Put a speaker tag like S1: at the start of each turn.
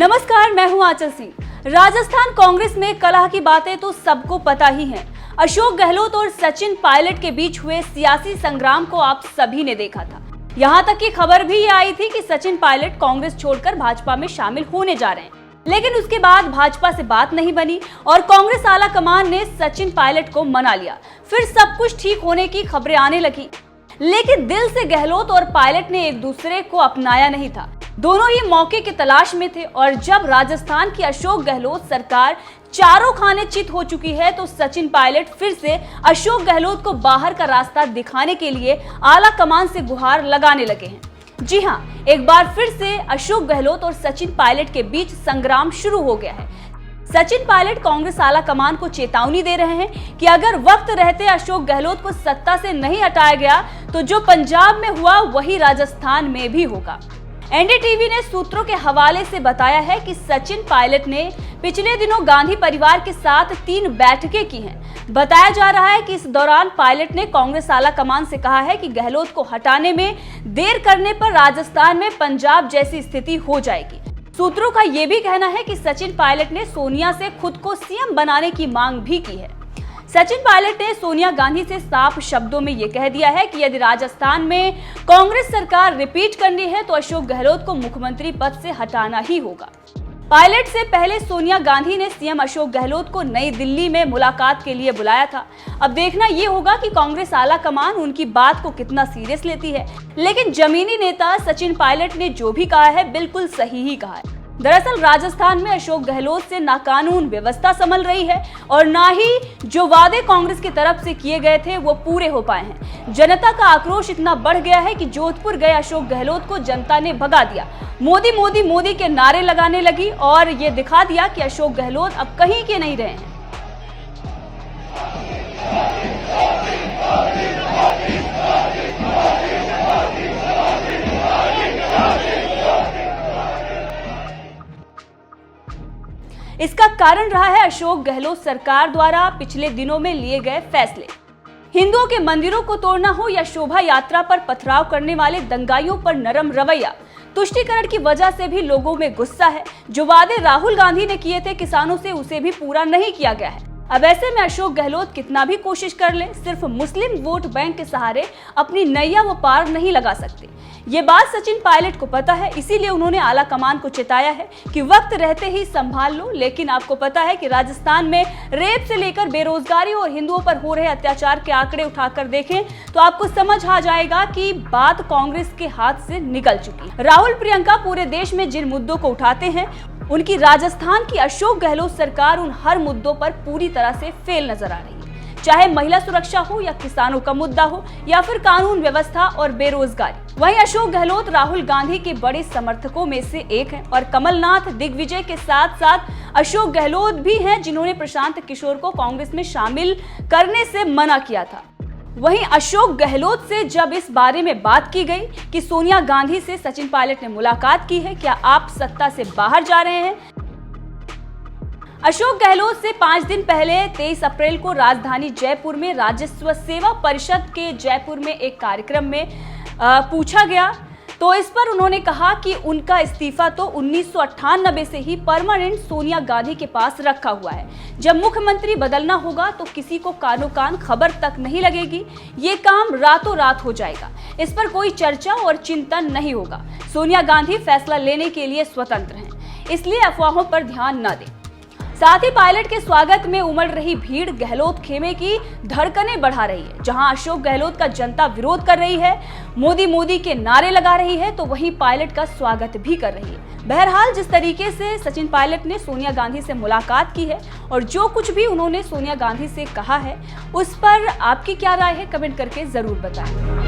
S1: नमस्कार, मैं हूं आंचल सिंह। राजस्थान कांग्रेस में कलह की बातें तो सबको पता ही हैं। अशोक गहलोत और सचिन पायलट के बीच हुए सियासी संग्राम को आप सभी ने देखा था। यहां तक कि खबर भी ये आई थी कि सचिन पायलट कांग्रेस छोड़कर भाजपा में शामिल होने जा रहे हैं। लेकिन उसके बाद भाजपा से बात नहीं बनी और कांग्रेस आला कमान ने सचिन पायलट को मना लिया। फिर सब कुछ ठीक होने की खबरें आने लगी, लेकिन दिल से गहलोत और पायलट ने एक दूसरे को अपनाया नहीं था। दोनों ही मौके की तलाश में थे और जब राजस्थान की अशोक गहलोत सरकार चारों खाने चित हो चुकी है तो सचिन पायलट फिर से अशोक गहलोत को बाहर का रास्ता दिखाने के लिए आला कमान से गुहार लगाने लगे हैं। जी हां, एक बार फिर से अशोक गहलोत और सचिन पायलट के बीच संग्राम शुरू हो गया है। सचिन पायलट कांग्रेस आला कमान को चेतावनी दे रहे हैं कि अगर वक्त रहते अशोक गहलोत को सत्ता से नहीं हटाया गया तो जो पंजाब में हुआ वही राजस्थान में भी होगा। एनडीटीवी ने सूत्रों के हवाले से बताया है कि सचिन पायलट ने पिछले दिनों गांधी परिवार के साथ 3 बैठकें की हैं। बताया जा रहा है कि इस दौरान पायलट ने कांग्रेस आला कमान से कहा है कि गहलोत को हटाने में देर करने पर राजस्थान में पंजाब जैसी स्थिति हो जाएगी। सूत्रों का यह भी कहना है कि सचिन पायलट ने सोनिया से खुद को सीएम बनाने की मांग भी की है। सचिन पायलट ने सोनिया गांधी से साफ शब्दों में यह कह दिया है कि यदि राजस्थान में कांग्रेस सरकार रिपीट करनी है तो अशोक गहलोत को मुख्यमंत्री पद से हटाना ही होगा। पायलट से पहले सोनिया गांधी ने सीएम अशोक गहलोत को नई दिल्ली में मुलाकात के लिए बुलाया था। अब देखना यह होगा कि कांग्रेस आला कमान उनकी बात को कितना सीरियस लेती है। लेकिन जमीनी नेता सचिन पायलट ने जो भी कहा है बिल्कुल सही ही कहा है। दरअसल राजस्थान में अशोक गहलोत से ना कानून व्यवस्था संभल रही है और ना ही जो वादे कांग्रेस की तरफ से किए गए थे वो पूरे हो पाए हैं। जनता का आक्रोश इतना बढ़ गया है कि जोधपुर गए अशोक गहलोत को जनता ने भगा दिया। मोदी मोदी मोदी के नारे लगाने लगी और ये दिखा दिया कि अशोक गहलोत अब कहीं के नहीं रहे हैं। इसका कारण रहा है अशोक गहलोत सरकार द्वारा पिछले दिनों में लिए गए फैसले। हिंदुओं के मंदिरों को तोड़ना हो या शोभा यात्रा पर पथराव करने वाले दंगाइयों पर नरम रवैया, तुष्टीकरण की वजह से भी लोगों में गुस्सा है। जो वादे राहुल गांधी ने किए थे किसानों से, उसे भी पूरा नहीं किया गया है। अब ऐसे में अशोक गहलोत कितना भी कोशिश कर ले, सिर्फ मुस्लिम वोट बैंक के सहारे अपनी नैया वो पार नहीं लगा सकते। ये बात सचिन पायलट को पता है, इसीलिए उन्होंने आला कमान को चेताया है कि वक्त रहते ही संभाल लो। लेकिन आपको पता है कि राजस्थान में रेप से लेकर बेरोजगारी और हिंदुओं पर हो रहे अत्याचार के आंकड़े उठाकर देखें तो आपको समझ आ जाएगा कि बात कांग्रेस के हाथ से निकल चुकी। राहुल प्रियंका पूरे देश में जिन मुद्दों को उठाते हैं, उनकी राजस्थान की अशोक गहलोत सरकार उन हर मुद्दों पर पूरी तरह से फेल नजर आ रही है। चाहे महिला सुरक्षा हो या किसानों का मुद्दा हो या फिर कानून व्यवस्था और बेरोजगारी। वहीं अशोक गहलोत राहुल गांधी के बड़े समर्थकों में से एक हैं और कमलनाथ दिग्विजय के साथ साथ अशोक गहलोत भी हैं जिन्होंने प्रशांत किशोर को कांग्रेस में शामिल करने से मना किया था। वहीं अशोक गहलोत से जब इस बारे में बात की गई कि सोनिया गांधी से सचिन पायलट ने मुलाकात की है, क्या आप सत्ता से बाहर जा रहे हैं? अशोक गहलोत से 5 दिन पहले 23 अप्रैल को राजधानी जयपुर में राजस्व सेवा परिषद के जयपुर में एक कार्यक्रम में पूछा गया तो इस पर उन्होंने कहा कि उनका इस्तीफा तो 1998 से ही परमानेंट सोनिया गांधी के पास रखा हुआ है। जब मुख्यमंत्री बदलना होगा तो किसी को कानो कान खबर तक नहीं लगेगी। ये काम रातों रात हो जाएगा। इस पर कोई चर्चा और चिंतन नहीं होगा। सोनिया गांधी फैसला लेने के लिए स्वतंत्र हैं, इसलिए अफवाहों पर ध्यान न दें। साथ ही पायलट के स्वागत में उमड़ रही भीड़ गहलोत खेमे की धड़कनें बढ़ा रही है। जहां अशोक गहलोत का जनता विरोध कर रही है, मोदी मोदी के नारे लगा रही है, तो वहीं पायलट का स्वागत भी कर रही है। बहरहाल जिस तरीके से सचिन पायलट ने सोनिया गांधी से मुलाकात की है और जो कुछ भी उन्होंने सोनिया गांधी से कहा है, उस पर आपकी क्या राय है, कमेंट करके जरूर बताएं।